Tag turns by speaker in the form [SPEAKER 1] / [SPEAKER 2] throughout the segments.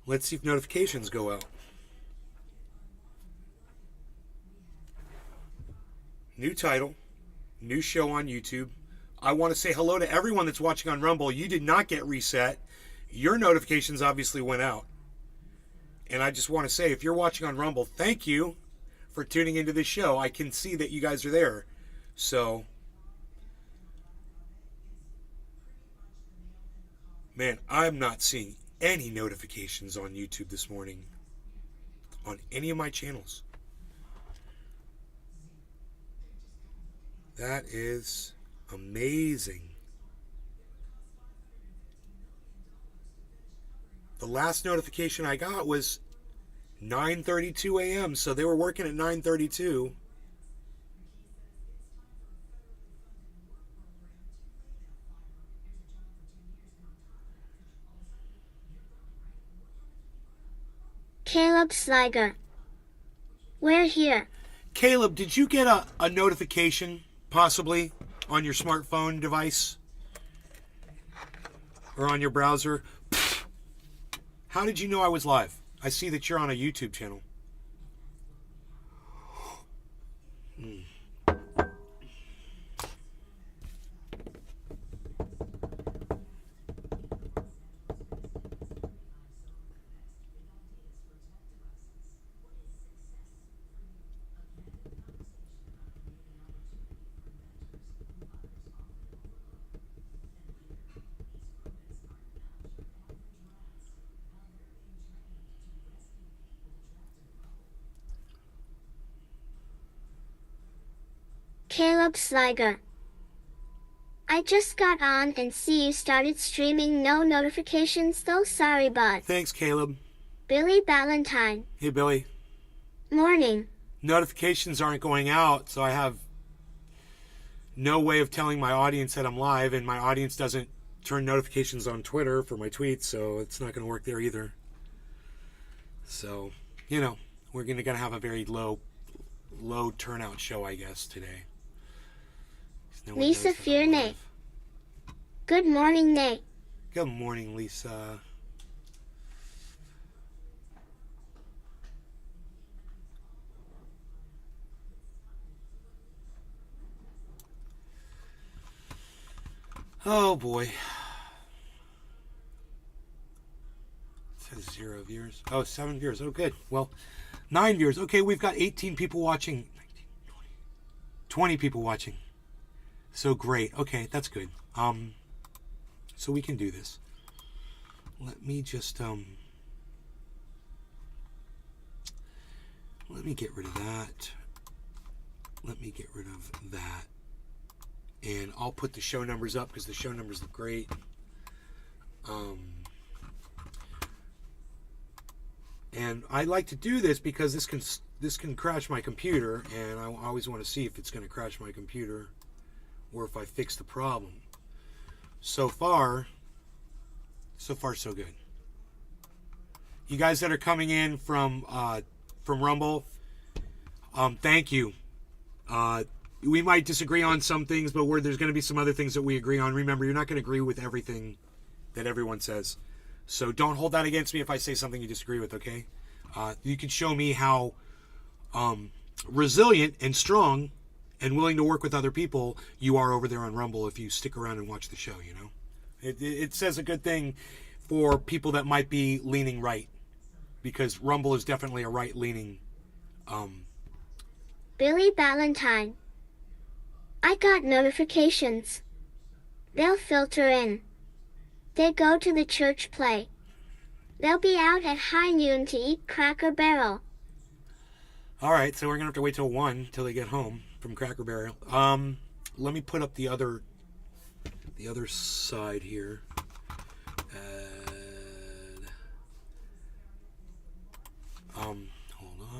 [SPEAKER 1] Let's see if notifications go out. New title, new show on YouTube. I want to say hello to everyone that's watching on Rumble. You did not get reset. Your notifications obviously went out. And I just want to say, if you're watching on Rumble, thank you for tuning into this show. I can see that you guys are there. So, man, I'm not seeing any notifications on YouTube this morning on any of my channels. That is amazing. The last notification I got was 9:32 a.m., so they were working at 9:32.
[SPEAKER 2] Caleb Sliger. We're here.
[SPEAKER 1] Caleb, did you get a notification, possibly, on your smartphone device? Or on your browser? How did you know I was live? I see that you're on a YouTube channel.
[SPEAKER 2] Caleb Sliger. I just got on and see you started streaming. No notifications though, sorry bud.
[SPEAKER 1] Thanks, Caleb.
[SPEAKER 2] Billy Ballantyne.
[SPEAKER 1] Hey, Billy.
[SPEAKER 2] Morning.
[SPEAKER 1] Notifications aren't going out, so I have no way of telling my audience that I'm live, and my audience doesn't turn notifications on Twitter for my tweets, so it's not going to work there either. So, you know, we're going to have a very low turnout show, I guess, today.
[SPEAKER 2] Lisa Fearney. Good morning, Nate.
[SPEAKER 1] Good morning, Lisa. Oh boy. It says 0 viewers. Oh, 7 viewers. Oh, good. Well, 9 viewers. Okay, we've got 18 people watching. 20 people watching. So great. Okay, that's good. So we can do this. Let me just let me get rid of that. Let me get rid of that. And I'll put the show numbers up because the show numbers look great. And I like to do this because this can crash my computer, and I always want to see if it's going to crash my computer or if I fix the problem. So far so good. You guys that are coming in from Rumble, thank you. We might disagree on some things, but there's going to be some other things that we agree on. Remember, you're not going to agree with everything that everyone says. So don't hold that against me if I say something you disagree with, okay? You can show me how resilient and strong and willing to work with other people you are over there on Rumble if you stick around and watch the show, you know? It says a good thing for people that might be leaning right, because Rumble is definitely a right-leaning...
[SPEAKER 2] Billy Ballantyne. I got notifications. They'll filter in. They go to the church play. They'll be out at high noon to eat Cracker Barrel.
[SPEAKER 1] All right, so we're going to have to wait till 1 till they get home from Cracker Barrel. Let me put up the other side here. Hold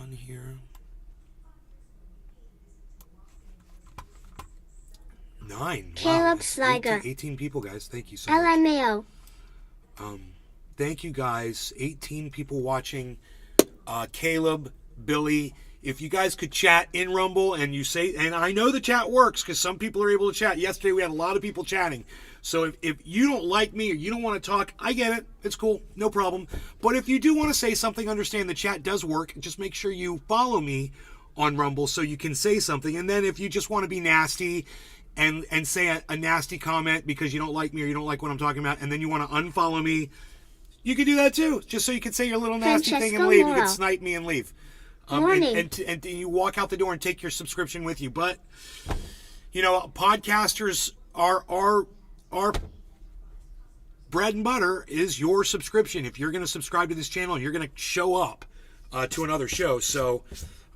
[SPEAKER 1] on here. 9.
[SPEAKER 2] Caleb
[SPEAKER 1] Wow,
[SPEAKER 2] Sliger.
[SPEAKER 1] 18 people, guys. Thank you so much.
[SPEAKER 2] LMAO.
[SPEAKER 1] Thank you, guys. 18 people watching. Caleb, Billy, if you guys could chat in Rumble and you say, and I know the chat works because some people are able to chat. Yesterday we had a lot of people chatting. So if you don't like me or you don't want to talk, I get it. It's cool. No problem. But if you do want to say something, understand the chat does work. Just make sure you follow me on Rumble so you can say something. And then if you just want to be nasty and say a nasty comment because you don't like me or you don't like what I'm talking about, and then you want to unfollow me, you can do that too. Just so you can say your little nasty thing and leave. You can snipe me and leave. And you walk out the door and take your subscription with you. But, you know, podcasters are our bread and butter is your subscription. If you're going to subscribe to this channel, you're going to show up to another show. So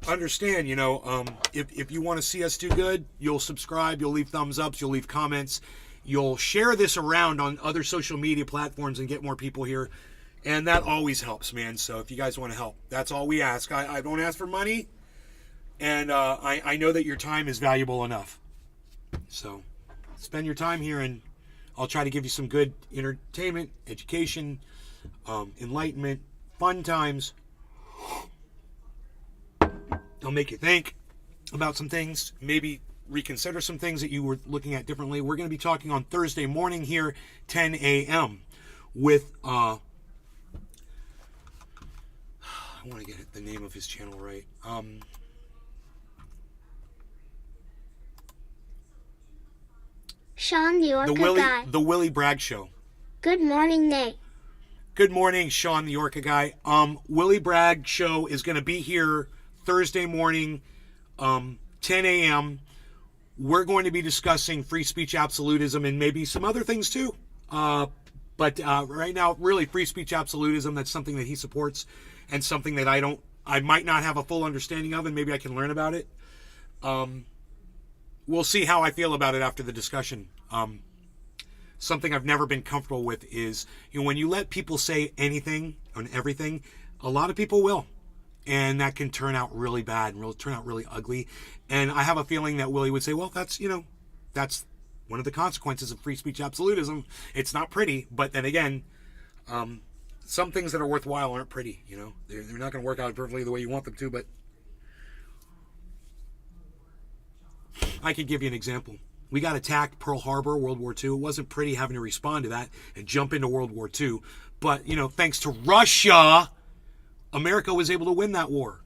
[SPEAKER 1] understand, you know, if you want to see us do good, you'll subscribe, you'll leave thumbs ups, you'll leave comments, you'll share this around on other social media platforms and get more people here. And that always helps, man. So if you guys want to help, that's all we ask. I don't ask for money. And I know that your time is valuable enough. So spend your time here, and I'll try to give you some good entertainment, education, enlightenment, fun times. I'll make you think about some things, maybe reconsider some things that you were looking at differently. We're going to be talking on Thursday morning here, 10 a.m. with, I want to get the name of his channel right.
[SPEAKER 2] Sean the Orca Guy.
[SPEAKER 1] The Willie Bragg Show.
[SPEAKER 2] Good morning, Nate.
[SPEAKER 1] Good morning, Sean the Orca Guy. Willie Bragg Show is going to be here Thursday morning, 10 a.m. We're going to be discussing free speech absolutism and maybe some other things too. But right now, really, free speech absolutism, that's something that he supports and something that I might not have a full understanding of, and maybe I can learn about it. We'll see how I feel about it after the discussion. Something I've never been comfortable with is, you know, when you let people say anything and everything, a lot of people will. And that can turn out really bad and turn out really ugly. And I have a feeling that Willie would say, well, that's one of the consequences of free speech absolutism. It's not pretty, but then again, some things that are worthwhile aren't pretty, you know. They're not going to work out perfectly the way you want them to, but I could give you an example. We got attacked Pearl Harbor, World War II. It wasn't pretty having to respond to that and jump into World War II. But, you know, thanks to Russia, America was able to win that war.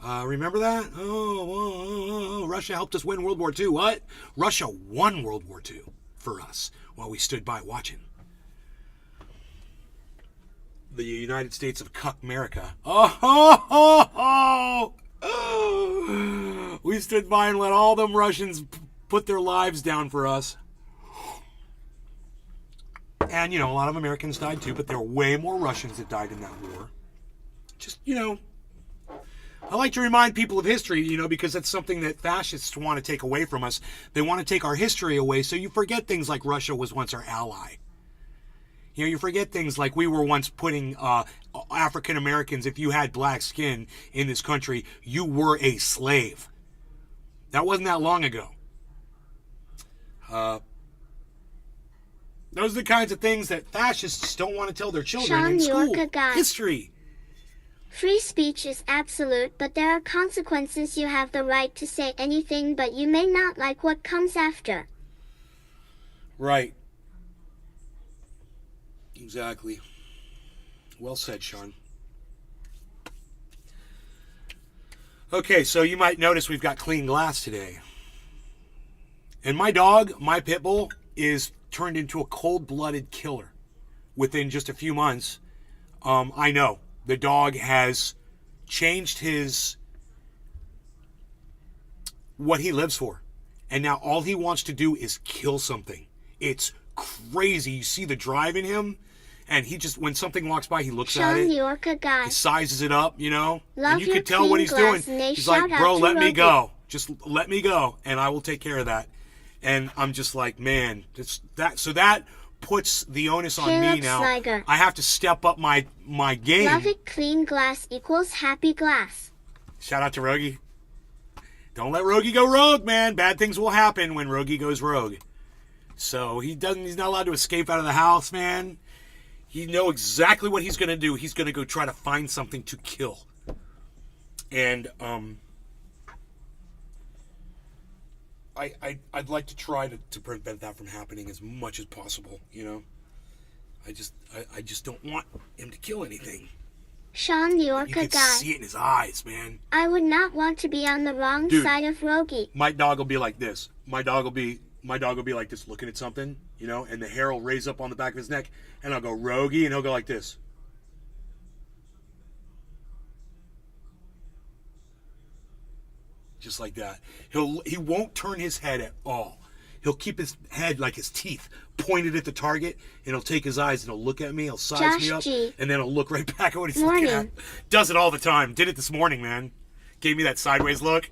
[SPEAKER 1] Remember that? Oh, Russia helped us win World War II. What? Russia won World War II for us while we stood by watching. The United States of Cuck America. We stood by and let all them Russians put their lives down for us. And, you know, a lot of Americans died too, but there were way more Russians that died in that war. Just, you know, I like to remind people of history, you know, because that's something that fascists want to take away from us. They want to take our history away, so you forget things like Russia was once our ally. You know, you forget things like we were once putting African Americans, if you had black skin in this country, you were a slave. That wasn't that long ago. Those are the kinds of things that fascists don't want to tell their children in school. History.
[SPEAKER 2] Free speech is absolute, but there are consequences. You have the right to say anything, but you may not like what comes after.
[SPEAKER 1] Right. Exactly. Well said, Sean. Okay, so you might notice we've got clean glass today. And my dog, my pit bull, is turned into a cold-blooded killer within just a few months. I know. The dog has changed what he lives for. And now all he wants to do is kill something. It's crazy. You see the drive in him, and he just, when something walks by, he looks at it.
[SPEAKER 2] Sean the Orca Guy.
[SPEAKER 1] He sizes it up, you know.
[SPEAKER 2] Love
[SPEAKER 1] and you
[SPEAKER 2] your
[SPEAKER 1] can tell what he's doing. He's like, bro, let me
[SPEAKER 2] Rogi.
[SPEAKER 1] go. Just let me go, and I will take care of that. And I'm just like, man, so that puts the onus on me now.
[SPEAKER 2] Sliger.
[SPEAKER 1] I have to step up my game.
[SPEAKER 2] Love it. Clean glass equals happy glass.
[SPEAKER 1] Shout out to Rogi. Don't let Rogi go rogue, man. Bad things will happen when Rogi goes rogue. So he's not allowed to escape out of the house, man. He knows exactly what he's going to do. He's going to go try to find something to kill. And I'd like to try to prevent that from happening as much as possible, you know? I just don't want him to kill anything.
[SPEAKER 2] Sean the
[SPEAKER 1] You
[SPEAKER 2] Orca
[SPEAKER 1] can
[SPEAKER 2] guy.
[SPEAKER 1] see it in his eyes, man.
[SPEAKER 2] I would not want to be on the wrong
[SPEAKER 1] Dude.
[SPEAKER 2] side of Rogie.
[SPEAKER 1] My dog will be like this. My dog will be like this, looking at something, you know, and the hair will raise up on the back of his neck, and I'll go, Rogie, and he'll go like this. Just like that. He won't turn his head at all. He'll keep his head like his teeth pointed at the target, and he'll take his eyes and he'll look at me, he'll size
[SPEAKER 2] Josh
[SPEAKER 1] me up,
[SPEAKER 2] G.
[SPEAKER 1] and then he'll look right back at what he's
[SPEAKER 2] Morning.
[SPEAKER 1] looking at. Does it all the time. Did it this morning, man. Gave me that sideways look.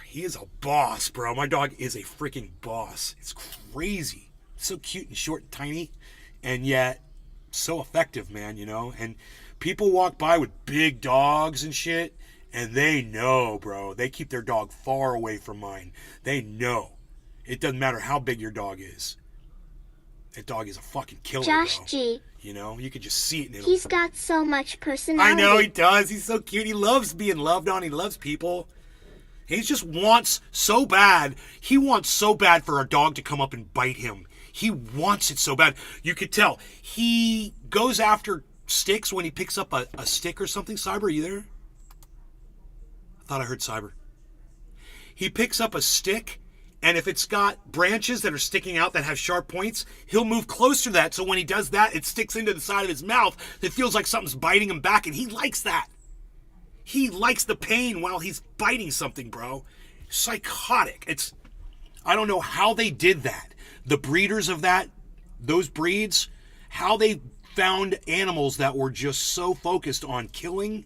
[SPEAKER 1] He is a boss, bro. My dog is a freaking boss. It's crazy. So cute and short and tiny, and yet so effective, man, you know? And people walk by with big dogs and shit, and they know, bro. They keep their dog far away from mine. They know. It doesn't matter how big your dog is. That dog is a fucking killer,
[SPEAKER 2] Josh
[SPEAKER 1] bro.
[SPEAKER 2] G.
[SPEAKER 1] You know? You could just see it in him.
[SPEAKER 2] He's got so much personality.
[SPEAKER 1] I know he does. He's so cute. He loves being loved on. He loves people. He just wants so bad. He wants so bad for a dog to come up and bite him. He wants it so bad. You could tell. He goes after sticks when he picks up a stick or something. Cyber, are you there? I thought I heard Cyber. He picks up a stick, and if it's got branches that are sticking out that have sharp points, he'll move closer to that. So when he does that, it sticks into the side of his mouth. It feels like something's biting him back, and he likes that. He likes the pain while he's biting something, bro. Psychotic. I don't know how they did that. The breeders of those breeds, how they found animals that were just so focused on killing,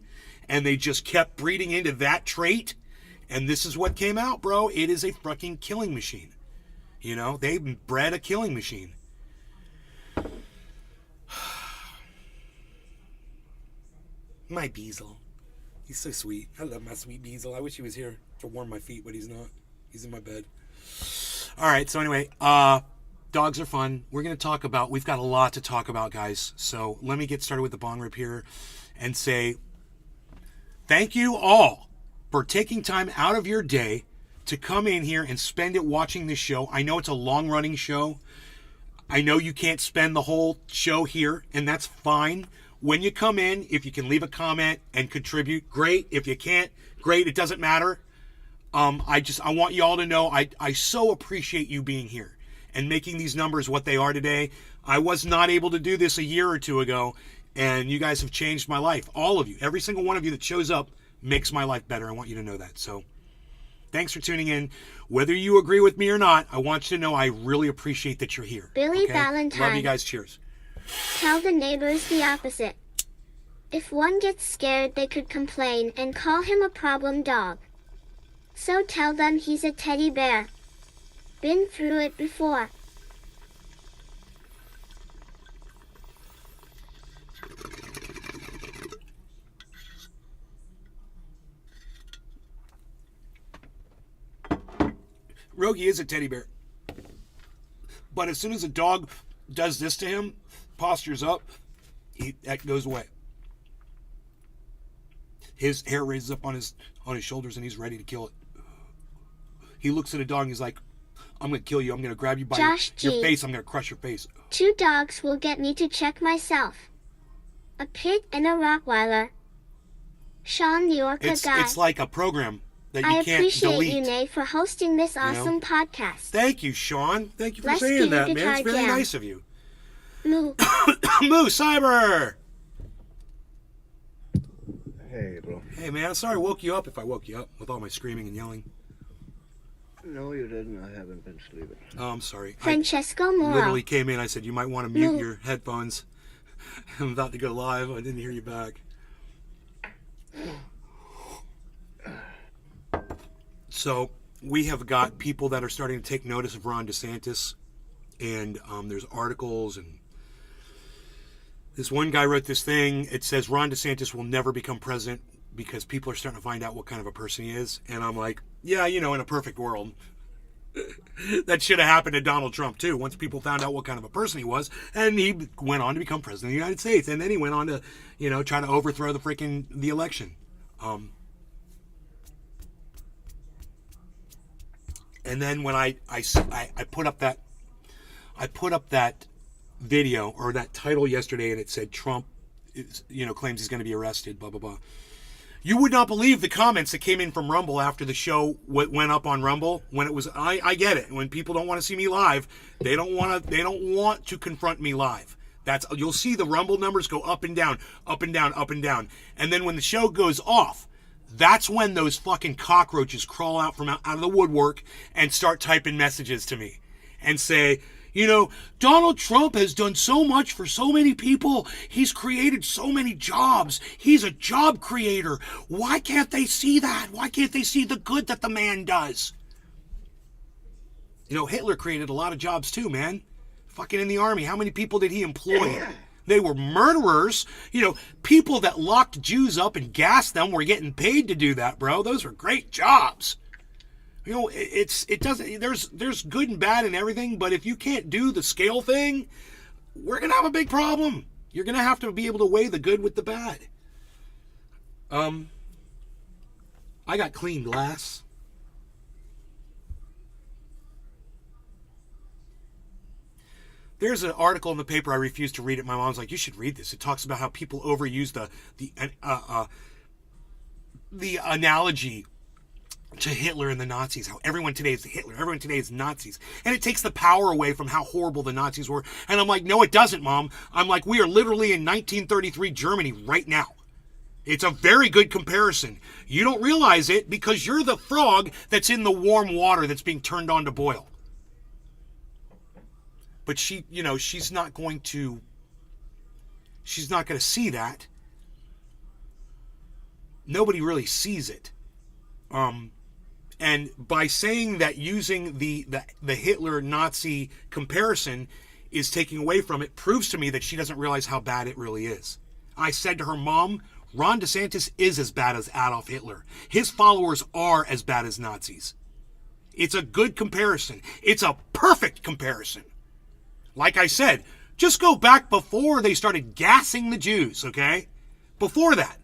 [SPEAKER 1] and they just kept breeding into that trait. And this is what came out, bro. It is a fucking killing machine. You know, they bred a killing machine. My Beazle. He's so sweet. I love my sweet Beazle. I wish he was here to warm my feet, but he's not. He's in my bed. All right, so anyway, dogs are fun. We're going to talk about, we've got a lot to talk about, guys. So let me get started with the bong rip here and say thank you all for taking time out of your day to come in here and spend it watching this show. I know it's a long-running show. I know you can't spend the whole show here, and that's fine. When you come in, if you can leave a comment and contribute, great. If you can't, great. It doesn't matter. I want you all to know I so appreciate you being here and making these numbers what they are today. I was not able to do this a year or two ago, and you guys have changed my life. All of you, every single one of you that shows up makes my life better. I want you to know that. So thanks for tuning in. Whether you agree with me or not, I want you to know I really appreciate that you're here.
[SPEAKER 2] Billy
[SPEAKER 1] okay?
[SPEAKER 2] Valentine.
[SPEAKER 1] Love you guys. Cheers.
[SPEAKER 2] Tell the neighbors the opposite. If one gets scared, they could complain and call him a problem dog. So tell them he's a teddy bear. Been through it before.
[SPEAKER 1] Rogie is a teddy bear. But as soon as a dog does this to him, postures up, that goes away. His hair raises up on his shoulders and he's ready to kill it. He looks at a dog and he's like, I'm going to kill you. I'm going to grab you by your face. I'm going to crush your face.
[SPEAKER 2] 2 dogs will get me to check myself. A pit and a Rottweiler. Sean the Orca guy.
[SPEAKER 1] It's like a program that you
[SPEAKER 2] I
[SPEAKER 1] can't delete.
[SPEAKER 2] appreciate you, Nay, for hosting this awesome podcast.
[SPEAKER 1] Thank you, Sean. Thank you for
[SPEAKER 2] Let's
[SPEAKER 1] saying
[SPEAKER 2] do
[SPEAKER 1] that,
[SPEAKER 2] the
[SPEAKER 1] man. It's
[SPEAKER 2] guitar
[SPEAKER 1] very
[SPEAKER 2] jam.
[SPEAKER 1] nice of you.
[SPEAKER 2] Moo.
[SPEAKER 1] Moo, Cyber!
[SPEAKER 3] Hey, bro.
[SPEAKER 1] Hey, man, I'm sorry I woke you up if I woke you up with all my screaming and yelling.
[SPEAKER 3] No, you didn't. I haven't been sleeping.
[SPEAKER 1] Oh, I'm sorry.
[SPEAKER 2] Francesco
[SPEAKER 1] I
[SPEAKER 2] Moro.
[SPEAKER 1] literally came in. I said, you might want to mute
[SPEAKER 2] No.
[SPEAKER 1] your headphones. I'm about to go live. I didn't hear you back. So we have got people that are starting to take notice of Ron DeSantis. And there's articles. And this one guy wrote this thing. It says Ron DeSantis will never become president because people are starting to find out what kind of a person he is. And I'm like, yeah, in a perfect world. That should have happened to Donald Trump, too, once people found out what kind of a person he was. And he went on to become president of the United States. And then he went on to, try to overthrow the election. And then when I put up that video or that title yesterday, and it said Trump claims he's going to be arrested, blah blah blah. You would not believe the comments that came in from Rumble after the show went up on Rumble. When it was, I get it. When people don't want to see me live, they don't want to confront me live. You'll see the Rumble numbers go up and down, up and down, up and down. And then when the show goes off, that's when those fucking cockroaches crawl out of the woodwork and start typing messages to me and say, Donald Trump has done so much for so many people. He's created so many jobs. He's a job creator. Why can't they see that? Why can't they see the good that the man does? Hitler created a lot of jobs too, man. Fucking in the army. How many people did he employ? They were murderers. People that locked Jews up and gassed them were getting paid to do that, bro. Those were great jobs. There's good and bad in everything, but if you can't do the scale thing, we're going to have a big problem. You're going to have to be able to weigh the good with the bad. I got clean glass. There's an article in the paper I refused to read it. My mom's like, you should read this. It talks about how people overuse the analogy to Hitler and the Nazis, how everyone today is Hitler, everyone today is Nazis. And it takes the power away from how horrible the Nazis were. And I'm like, no, it doesn't, Mom. I'm like, we are literally in 1933 Germany right now. It's a very good comparison. You don't realize it because you're the frog that's in the warm water that's being turned on to boil. But she's not going to see that. Nobody really sees it. And by saying that using the Hitler-Nazi comparison is taking away from it proves to me that she doesn't realize how bad it really is. I said to her, Mom, Ron DeSantis is as bad as Adolf Hitler. His followers are as bad as Nazis. It's a good comparison. It's a perfect comparison. Like I said, just go back before they started gassing the Jews, okay? Before that,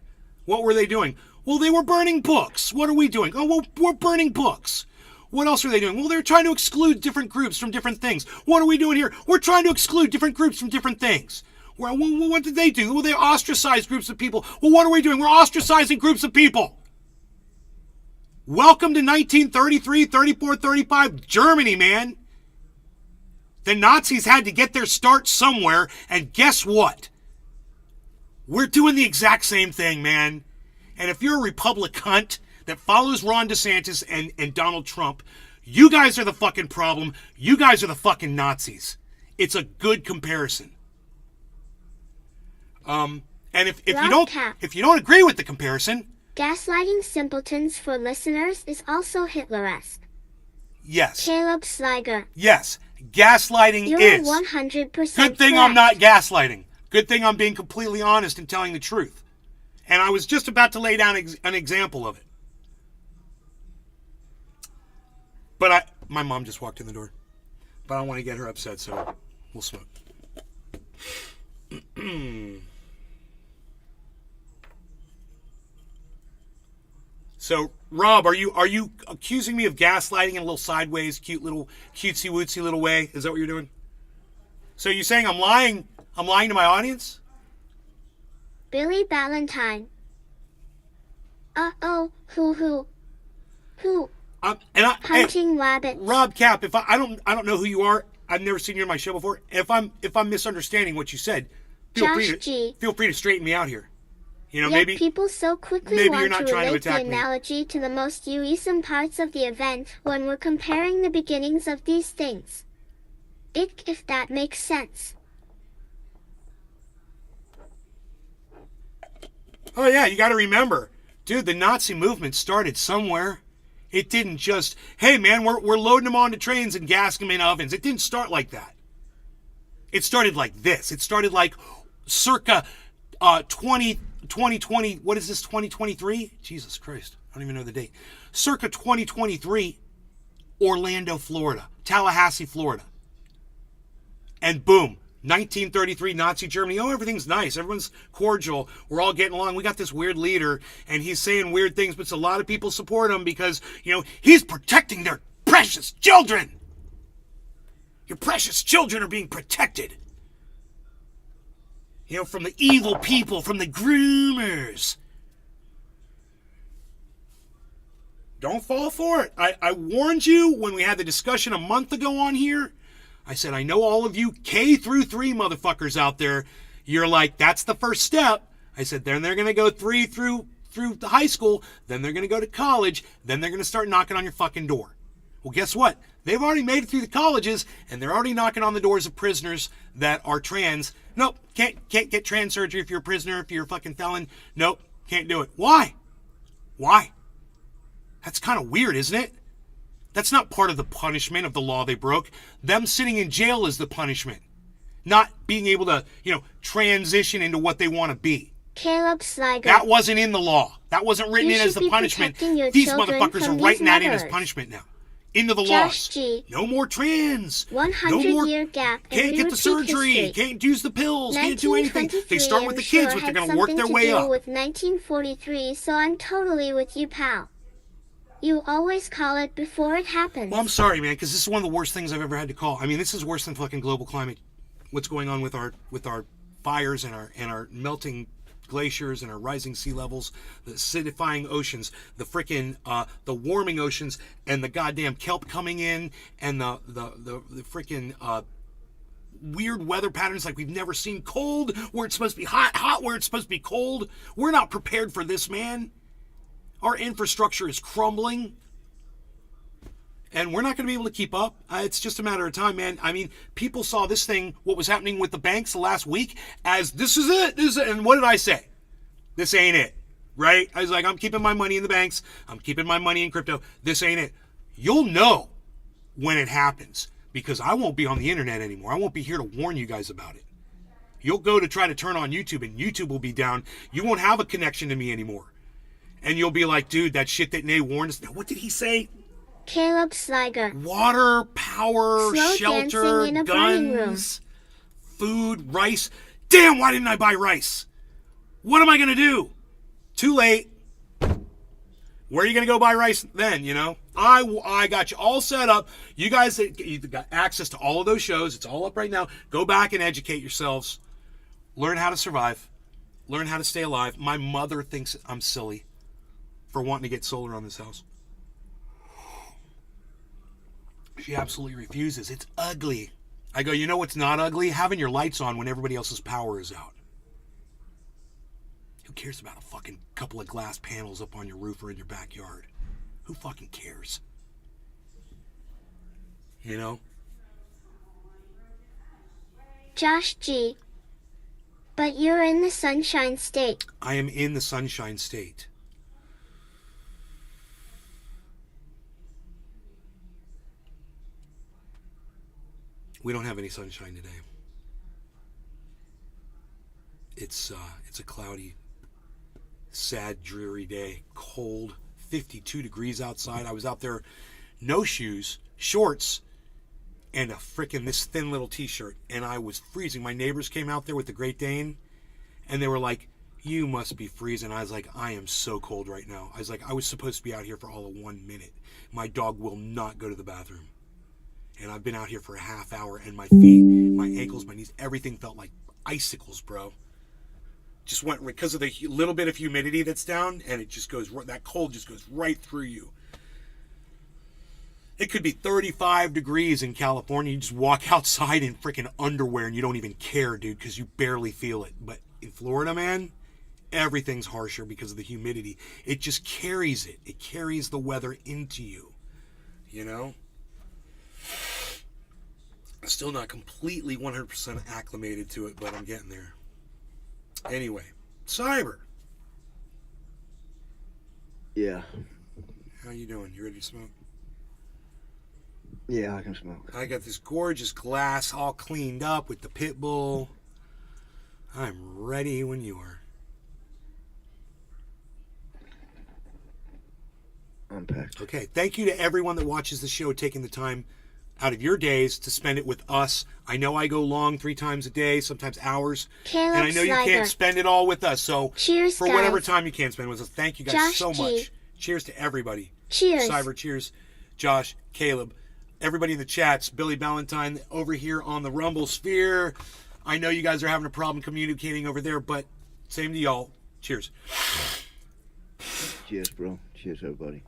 [SPEAKER 1] what were they doing? Well, they were burning books. What are we doing? Oh, well, we're burning books. What else are they doing? Well, they're trying to exclude different groups from different things. What are we doing here? We're trying to exclude different groups from different things. Well, what did they do? Well, they ostracized groups of people. Well, what are we doing? We're ostracizing groups of people. Welcome to 1933, 34, 35 Germany, man. The Nazis had to get their start somewhere, and guess what? We're doing the exact same thing, man. And if you're a Republic cunt that follows Ron DeSantis and Donald Trump, you guys are the fucking problem. You guys are the fucking Nazis. It's a good comparison. And if you don't agree with the comparison,
[SPEAKER 2] gaslighting simpletons for listeners is also Hitler-esque.
[SPEAKER 1] Yes.
[SPEAKER 2] Caleb Sliger.
[SPEAKER 1] Yes. Gaslighting
[SPEAKER 2] You're
[SPEAKER 1] is.
[SPEAKER 2] 100%
[SPEAKER 1] Good thing
[SPEAKER 2] correct.
[SPEAKER 1] I'm not gaslighting. Good thing I'm being completely honest and telling the truth. And I was just about to lay down an example of it. But my mom just walked in the door. But I don't want to get her upset, so we'll smoke. So, Rob, are you accusing me of gaslighting in a little sideways, cutesy wootsy little way? Is that what you're doing? So you're saying I'm lying to my audience?
[SPEAKER 2] Billy Ballantyne. Who? Hunting rabbits.
[SPEAKER 1] Rob Cap, if I don't know who you are. I've never seen you on my show before. If I'm misunderstanding what you said, feel free to straighten me out here. Maybe
[SPEAKER 2] people so quickly
[SPEAKER 1] maybe
[SPEAKER 2] want
[SPEAKER 1] you're not
[SPEAKER 2] to
[SPEAKER 1] trying to
[SPEAKER 2] relate the
[SPEAKER 1] attack me.
[SPEAKER 2] analogy to the most gruesome parts of the event when we're comparing the beginnings of these things. If that makes sense.
[SPEAKER 1] Oh yeah, you got to remember, dude, the Nazi movement started somewhere. It didn't just, hey man, we're loading them onto trains and gassing them in ovens. It didn't start like that. It started like this. It started like circa 2020, what is this, 2023? Jesus Christ, I don't even know the date. Circa 2023, Orlando, Florida, Tallahassee, Florida. And boom, 1933 Nazi Germany. Oh, everything's nice. Everyone's cordial. We're all getting along. We got this weird leader, and he's saying weird things, but a lot of people support him because, he's protecting their precious children. Your precious children are being protected. You know, from the evil people, from the groomers. Don't fall for it. I warned you when we had the discussion a month ago on here. I said, I know all of you K through 3 motherfuckers out there. You're like, that's the first step. I said, then they're going to go 3 through the high school. Then they're going to go to college. Then they're going to start knocking on your fucking door. Well, guess what? They've already made it through the colleges, and they're already knocking on the doors of prisoners that are trans. Nope, can't get trans surgery if you're a prisoner, if you're a fucking felon. Nope, can't do it. Why? Why? That's kind of weird, isn't it? That's not part of the punishment of the law they broke. Them sitting in jail is the punishment. Not being able to, transition into what they want to be.
[SPEAKER 2] Caleb Sliger.
[SPEAKER 1] That wasn't in the law. That wasn't written
[SPEAKER 2] You
[SPEAKER 1] in as
[SPEAKER 2] should
[SPEAKER 1] the
[SPEAKER 2] be
[SPEAKER 1] punishment.
[SPEAKER 2] protecting your
[SPEAKER 1] These
[SPEAKER 2] children
[SPEAKER 1] motherfuckers
[SPEAKER 2] from
[SPEAKER 1] are
[SPEAKER 2] these
[SPEAKER 1] writing that in as
[SPEAKER 2] mothers.
[SPEAKER 1] punishment now. Into the
[SPEAKER 2] Josh
[SPEAKER 1] laws.
[SPEAKER 2] G.
[SPEAKER 1] No more trans.
[SPEAKER 2] 100-year gap. and
[SPEAKER 1] Can't
[SPEAKER 2] we
[SPEAKER 1] get the
[SPEAKER 2] repeat
[SPEAKER 1] surgery.
[SPEAKER 2] history.
[SPEAKER 1] Can't use the pills. Can't do anything. They start with the
[SPEAKER 2] 1923,
[SPEAKER 1] kids,
[SPEAKER 2] I'm
[SPEAKER 1] but they're
[SPEAKER 2] sure
[SPEAKER 1] going to work
[SPEAKER 2] had
[SPEAKER 1] their way
[SPEAKER 2] something to
[SPEAKER 1] up.
[SPEAKER 2] do with 1943, so I'm totally with you, pal. You always call it before it happens.
[SPEAKER 1] Well, I'm sorry, man, because this is one of the worst things I've ever had to call. I mean, this is worse than fucking global climate. What's going on with our fires and our melting glaciers and our rising sea levels, the acidifying oceans, the frickin' the warming oceans, and the goddamn kelp coming in, and the frickin' weird weather patterns like we've never seen. Cold where it's supposed to be hot, hot where it's supposed to be cold. We're not prepared for this, man. Our infrastructure is crumbling. And we're not going to be able to keep up. It's just a matter of time, man. I mean, people saw this thing, what was happening with the banks the last week, as this is it. This is it. And what did I say? This ain't it, right? I was like, I'm keeping my money in the banks. I'm keeping my money in crypto. This ain't it. You'll know when it happens because I won't be on the internet anymore. I won't be here to warn you guys about it. You'll go to try to turn on YouTube and YouTube will be down. You won't have a connection to me anymore. And you'll be like, dude, that shit that Nay warned us. Now, what did he say?
[SPEAKER 2] Caleb Sliger.
[SPEAKER 1] Water, power,
[SPEAKER 2] Slow
[SPEAKER 1] shelter,
[SPEAKER 2] dancing in a burning room.
[SPEAKER 1] guns, food, rice. Damn, why didn't I buy rice? What am I going to do? Too late. Where are you going to go buy rice then, I got you all set up. You guys you've got access to all of those shows. It's all up right now. Go back and educate yourselves. Learn how to survive. Learn how to stay alive. My mother thinks I'm silly for wanting to get solar on this house. She absolutely refuses. It's ugly. I go, you know what's not ugly? Having your lights on when everybody else's power is out. Who cares about a fucking couple of glass panels up on your roof or in your backyard? Who fucking cares?
[SPEAKER 2] Josh G. But you're in the Sunshine State.
[SPEAKER 1] I am in the Sunshine State. We don't have any sunshine today. It's a cloudy, sad, dreary day. Cold, 52 degrees outside. I was out there, no shoes, shorts, and this thin little t-shirt, and I was freezing. My neighbors came out there with the Great Dane, and they were like, you must be freezing. I was like, I am so cold right now. I was like, I was supposed to be out here for all of 1 minute. My dog will not go to the bathroom. And I've been out here for a half hour, and my feet, my ankles, my knees, everything felt like icicles, bro. Just went, because of the little bit of humidity that's down, and it just goes, that cold just goes right through you. It could be 35 degrees in California. You just walk outside in freaking underwear, and you don't even care, dude, because you barely feel it. But in Florida, man, everyth's harsher because of the humidity. It just carries it. It carries the weather into you, I'm still not completely 100% acclimated to it, but I'm getting there. Anyway, Cyber.
[SPEAKER 3] Yeah.
[SPEAKER 1] How you doing? You ready to smoke?
[SPEAKER 3] Yeah, I can smoke.
[SPEAKER 1] I got this gorgeous glass all cleaned up with the pit bull. I'm ready when you are.
[SPEAKER 3] I'm packed.
[SPEAKER 1] Okay, thank you to everyone that watches the show, taking the time out of your days to spend it with us. I know I go long 3 times a day, sometimes hours.
[SPEAKER 2] Caleb
[SPEAKER 1] and I know you
[SPEAKER 2] Sliger.
[SPEAKER 1] can't spend it all with us, so
[SPEAKER 2] Cheers,
[SPEAKER 1] for
[SPEAKER 2] guys.
[SPEAKER 1] whatever time you can spend with us, thank you guys
[SPEAKER 2] Josh
[SPEAKER 1] so
[SPEAKER 2] G.
[SPEAKER 1] much. Cheers to everybody.
[SPEAKER 2] Cheers.
[SPEAKER 1] Cyber, cheers. Josh, Caleb, everybody in the chats, Billy Ballantyne over here on the Rumble Sphere. I know you guys are having a problem communicating over there, but same to y'all. Cheers.
[SPEAKER 3] Cheers, bro. Cheers, everybody.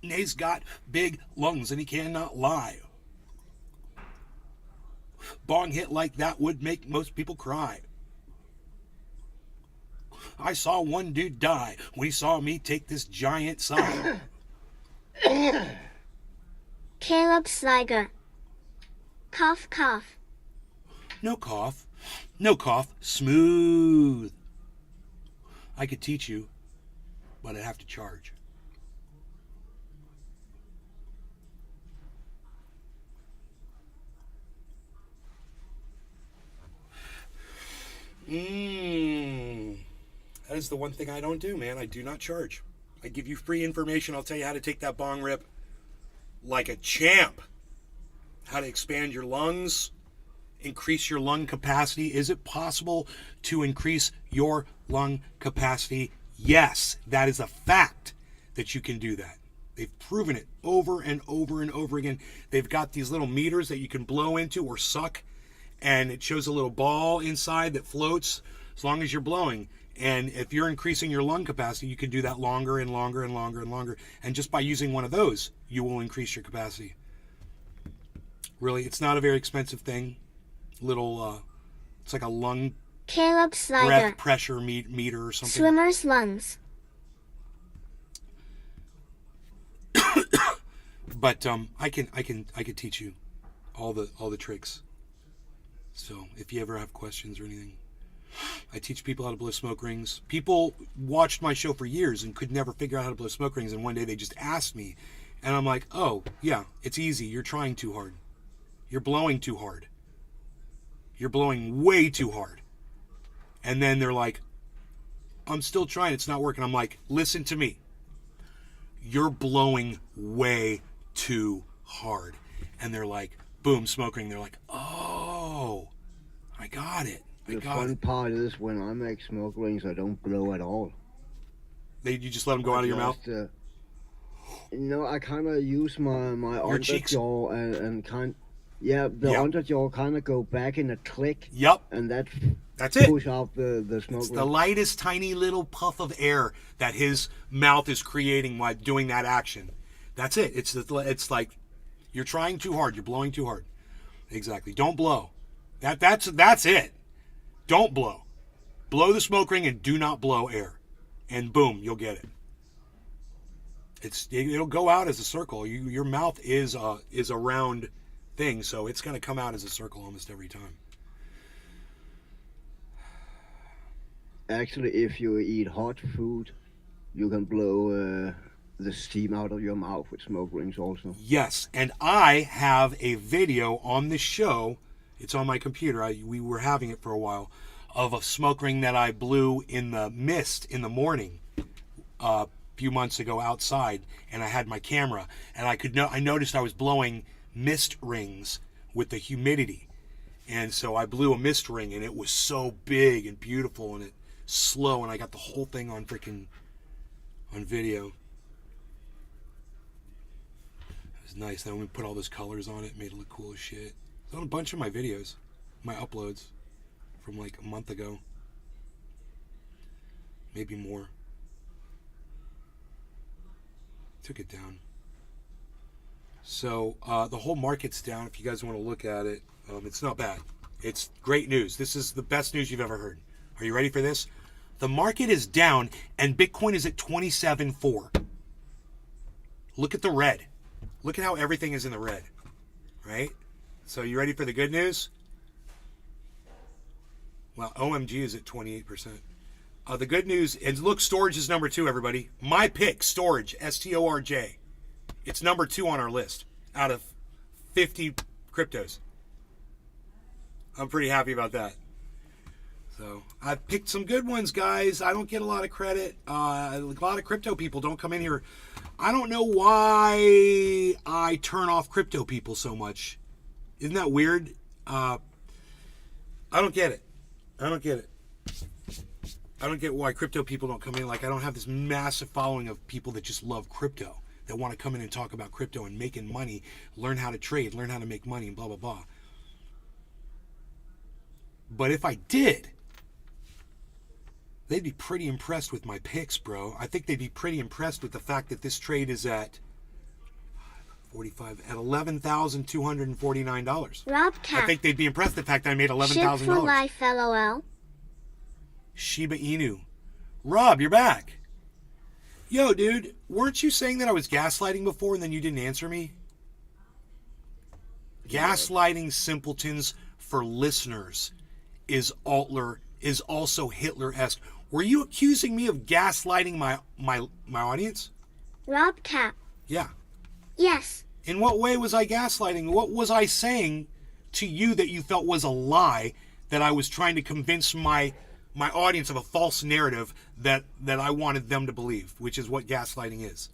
[SPEAKER 1] Nay's got big lungs and he cannot lie. Bong hit like that would make most people cry. I saw one dude die when he saw me take this giant sigh.
[SPEAKER 2] Caleb Sliger. Cough, cough.
[SPEAKER 1] No cough. No cough. Smooth. I could teach you, but I'd have to charge. That is the one thing I don't do, man. I do not charge. I give you free information. I'll tell you how to take that bong rip like a champ. How to expand your lungs, increase your lung capacity. Is it possible to increase your lung capacity? Yes, that is a fact that you can do that. They've proven it over and over and over again. They've got these little meters that you can blow into or suck, and it shows a little ball inside that floats as long as you're blowing. And if you're increasing your lung capacity, you can do that longer and longer and longer and longer. And just by using one of those, you will increase your capacity. Really, it's not a very expensive thing. It's like a lung
[SPEAKER 2] Caleb Sliger.
[SPEAKER 1] breath pressure meter or something.
[SPEAKER 2] Swimmer's lungs.
[SPEAKER 1] But I can teach you all the tricks. So if you ever have questions or anything, I teach people how to blow smoke rings. People watched my show for years and could never figure out how to blow smoke rings, and one day they just asked me, and I'm like, oh yeah, it's easy. You're trying too hard. You're blowing too hard. You're blowing way too hard. And then they're like, I'm still trying. It's not working. I'm like, listen to me. You're blowing way too hard. And they're like, boom, smoke ring. They're like, oh, I got it.
[SPEAKER 3] The fun part is when I make smoke rings, I don't blow at all.
[SPEAKER 1] You just let them go out of your mouth?
[SPEAKER 3] I kind of use my underjaw and the underjaw kind of go back in a click.
[SPEAKER 1] Yep.
[SPEAKER 3] And
[SPEAKER 1] that's it.
[SPEAKER 3] Push out the smoke
[SPEAKER 1] It's
[SPEAKER 3] ring.
[SPEAKER 1] the lightest, tiny little puff of air that his mouth is creating while doing that action. That's it. It's like you're trying too hard. You're blowing too hard. Exactly. Don't blow. That's it. Don't blow. Blow the smoke ring and do not blow air. And boom, you'll get it. It'll go out as a circle. Your mouth is a round thing, so it's going to come out as a circle almost every time.
[SPEAKER 3] Actually, if you eat hot food, you can blow the steam out of your mouth with smoke rings also.
[SPEAKER 1] Yes, and I have a video on this show. It's on my computer. We were having it for a while, of a smoke ring that I blew in the mist in the morning a few months ago outside, and I had my camera, and I noticed I was blowing mist rings with the humidity, and so I blew a mist ring, and it was so big and beautiful, and it slow, and I got the whole thing on video. It was nice. Then we put all those colors on it, made it look cool as shit. It's on a bunch of my videos, my uploads from like a month ago, maybe more. Took it down. So the whole market's down. If you guys want to look at it, it's not bad. It's great news. This is the best news you've ever heard. Are you ready for this? The market is down and Bitcoin is at 27.4. Look at the red. Look at how everything is in the red, right? So you ready for the good news? Well, OMG is at 28%. The good news, and look, storage is number 2, everybody. My pick, storage, STORJ. It's number 2 on our list out of 50 cryptos. I'm pretty happy about that. So I picked some good ones, guys. I don't get a lot of credit. A lot of crypto people don't come in here. I don't know why I turn off crypto people so much. Isn't that weird? I don't get it. I don't get why crypto people don't come in. Like, I don't have this massive following of people that just love crypto, that want to come in and talk about crypto and making money, learn how to trade, learn how to make money, and blah, blah, blah. But if I did, they'd be pretty impressed with my picks, bro. I think they'd be pretty impressed with the fact that this trade is at $11,249.
[SPEAKER 2] Rob Cap.
[SPEAKER 1] I think they'd be impressed with the fact that I made
[SPEAKER 2] Ship
[SPEAKER 1] $11,000.
[SPEAKER 2] for life, LOL.
[SPEAKER 1] Shiba Inu. Rob, you're back. Yo, dude, weren't you saying that I was gaslighting before and then you didn't answer me? Gaslighting simpletons for listeners is also Hitler-esque. Were you accusing me of gaslighting my audience?
[SPEAKER 2] Rob Cap.
[SPEAKER 1] Yeah.
[SPEAKER 2] Yes.
[SPEAKER 1] In what way was I gaslighting? What was I saying to you that you felt was a lie, that I was trying to convince my audience of a false narrative that I wanted them to believe, which is what gaslighting is?